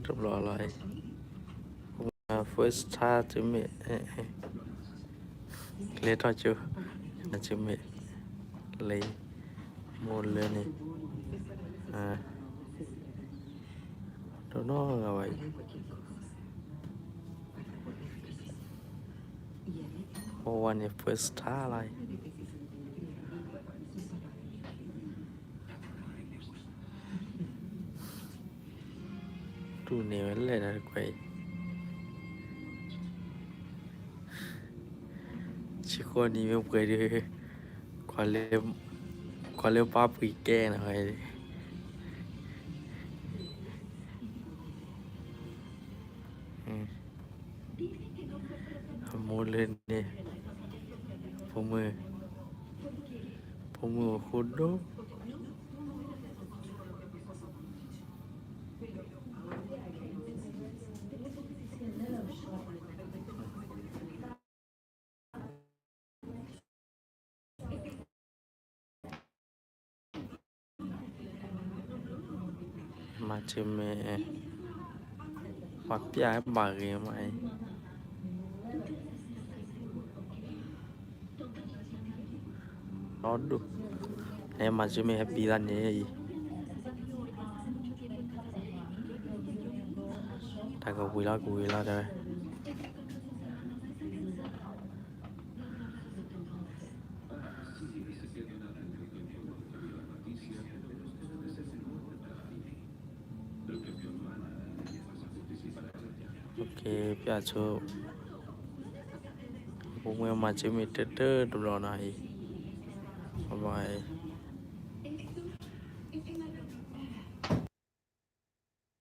tập lò lại first start chứ mẹ lấy thôi chưa là chứ mẹ lấy môn lên này à đó nó là vậyวันนี้ first start อะไรดูเนี่ยมันเลยนะกวยชิโก้นี่ไม่เปิดเลยขอเร็วป้าปุ๋ยแก้หน่อยมูลเลยเนี่ยผมมือคุณดูมาเจอแม่ปักยาบาเรียไหมรอดูให้มาเจอแม่ปีละเนี่ยถ้าก็คุยแล้วได้โอเคพี่อาชูผมเอามาเจอแม่เตอร์ตัวรอหน่อยบ๊ายบาย